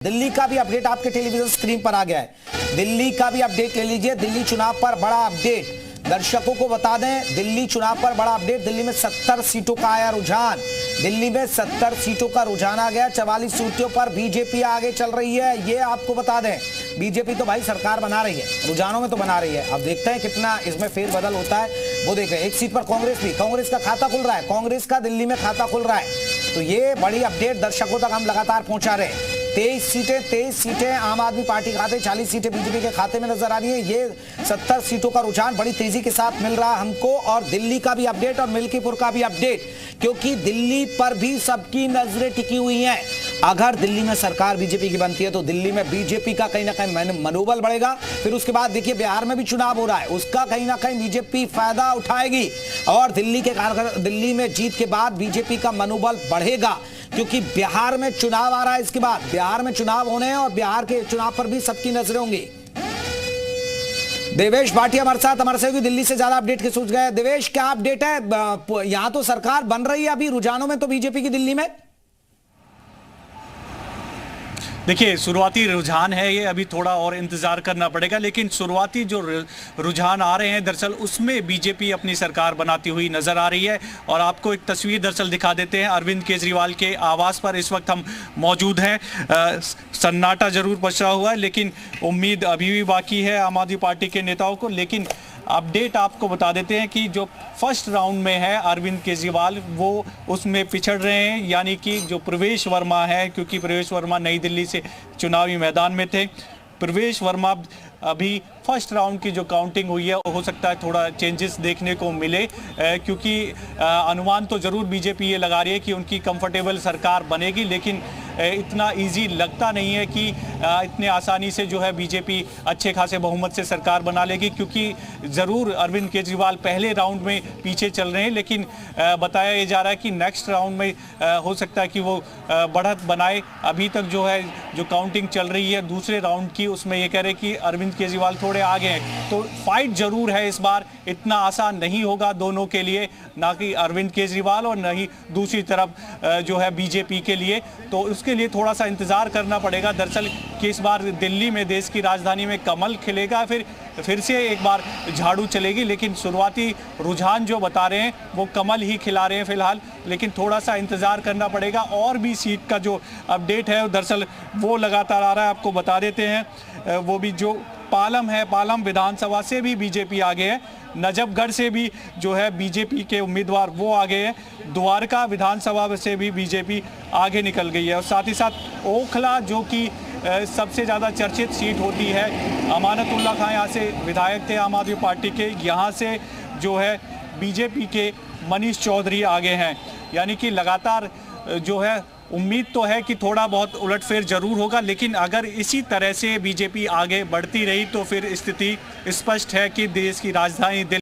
दिल्ली का भी अपडेट आपके टेलीविजन स्क्रीन पर आ गया है। दिल्ली का भी अपडेट ले लीजिए। दिल्ली चुनाव पर बड़ा अपडेट दर्शकों को बता दें। दिल्ली चुनाव पर बड़ा अपडेट। दिल्ली में 70 सीटों का आया रुझान। दिल्ली में 70 सीटों का रुझान आ गया। 44 सीटों पर बीजेपी आगे चल रही है, ये आपको बता दें। बीजेपी तो भाई सरकार बना रही है, रुझानों में तो बना रही है। अब देखते हैं कितना इसमें फेरबदल होता है, वो देख रहे हैं। एक सीट पर कांग्रेस का खाता खुल रहा है। कांग्रेस का दिल्ली में खाता खुल रहा है, तो ये बड़ी अपडेट दर्शकों तक हम लगातार पहुंचा रहे हैं। 23 सीटें आम आदमी पार्टी खाते, 40 सीटें बीजेपी के खाते में नजर आ रही है। ये 70 सीटों का रुझान बड़ी तेजी के साथ मिल रहा है हमको। और दिल्ली का भी अपडेट और मिल्कीपुर का भी अपडेट, क्योंकि दिल्ली पर भी सबकी नजरें टिकी हुई हैं। अगर दिल्ली में सरकार बीजेपी की बनती है तो दिल्ली में बीजेपी का कहीं ना कहीं मनोबल बढ़ेगा। फिर उसके बाद देखिए बिहार में भी चुनाव हो रहा है, उसका कहीं ना कहीं बीजेपी फायदा उठाएगी और दिल्ली में जीत के बाद बीजेपी का मनोबल बढ़ेगा, क्योंकि बिहार में चुनाव आ रहा है। इसके बाद बिहार में चुनाव होने हैं और बिहार के चुनाव पर भी सबकी नजरें होंगी। देवेश भाटिया हमारे साथ, हमारे सहयोगी दिल्ली से ज्यादा अपडेट के सूझ गए। देवेश, क्या अपडेट है? यहां तो सरकार बन रही है, अभी रुझानों में तो बीजेपी की दिल्ली में। देखिए, शुरुआती रुझान है ये, अभी थोड़ा और इंतजार करना पड़ेगा, लेकिन शुरुआती जो रुझान आ रहे हैं दरअसल उसमें बीजेपी अपनी सरकार बनाती हुई नजर आ रही है। और आपको एक तस्वीर दरअसल दिखा देते हैं। अरविंद केजरीवाल के आवास पर इस वक्त हम मौजूद हैं। सन्नाटा जरूर पछड़ा हुआ है, लेकिन उम्मीद अभी भी बाकी है आम आदमी पार्टी के नेताओं को। लेकिन अपडेट आपको बता देते हैं कि जो फर्स्ट राउंड में है अरविंद केजरीवाल, वो उसमें पिछड़ रहे हैं, यानी कि जो प्रवेश वर्मा है, क्योंकि प्रवेश वर्मा नई दिल्ली से चुनावी मैदान में थे। प्रवेश वर्मा अभी फर्स्ट राउंड की जो काउंटिंग हुई है, हो सकता है थोड़ा चेंजेस देखने को मिले, क्योंकि अनुमान तो ज़रूर बीजेपी ये लगा रही है कि उनकी कंफर्टेबल सरकार बनेगी, लेकिन इतना इजी लगता नहीं है कि इतने आसानी से जो है बीजेपी अच्छे खासे बहुमत से सरकार बना लेगी, क्योंकि ज़रूर अरविंद केजरीवाल पहले राउंड में पीछे चल रहे हैं, लेकिन बताया ये जा रहा है कि नेक्स्ट राउंड में हो सकता है कि वो बढ़त बनाए। अभी तक जो है जो काउंटिंग चल रही है दूसरे राउंड की, उसमें ये कह रहे हैं कि अरविंद केजरीवाल थोड़े आगे हैं। तो फाइट जरूर है इस बार, इतना आसान नहीं होगा दोनों के लिए, ना कि अरविंद केजरीवाल और न ही दूसरी तरफ जो है बीजेपी के लिए। तो उसके लिए थोड़ा सा इंतजार करना पड़ेगा दरअसल कि इस बार दिल्ली में, देश की राजधानी में कमल खिलेगा, फिर से एक बार झाड़ू चलेगी। लेकिन शुरुआती रुझान जो बता रहे हैं वो कमल ही खिला रहे हैं फिलहाल, लेकिन थोड़ा सा इंतजार करना पड़ेगा। और भी सीट का जो अपडेट है दरअसल वो लगातार आ रहा है, आपको बता देते हैं। वो भी जो पालम है, पालम विधानसभा से भी बीजेपी आगे है। नजफगढ़ से भी जो है बीजेपी के उम्मीदवार वो आगे हैं। द्वारका विधानसभा से भी बीजेपी आगे निकल गई है। और साथ ही साथ ओखला, जो कि सबसे ज़्यादा चर्चित सीट होती है, अमानतुल्लाह खां यहाँ से विधायक थे आम आदमी पार्टी के, यहाँ से जो है बीजेपी के मनीष चौधरी आगे हैं। यानी कि लगातार जो है उम्मीद तो है कि थोड़ा बहुत उलटफेर जरूर होगा, लेकिन अगर इसी तरह से बीजेपी आगे बढ़ती रही तो फिर स्थिति स्पष्ट है कि देश की राजधानी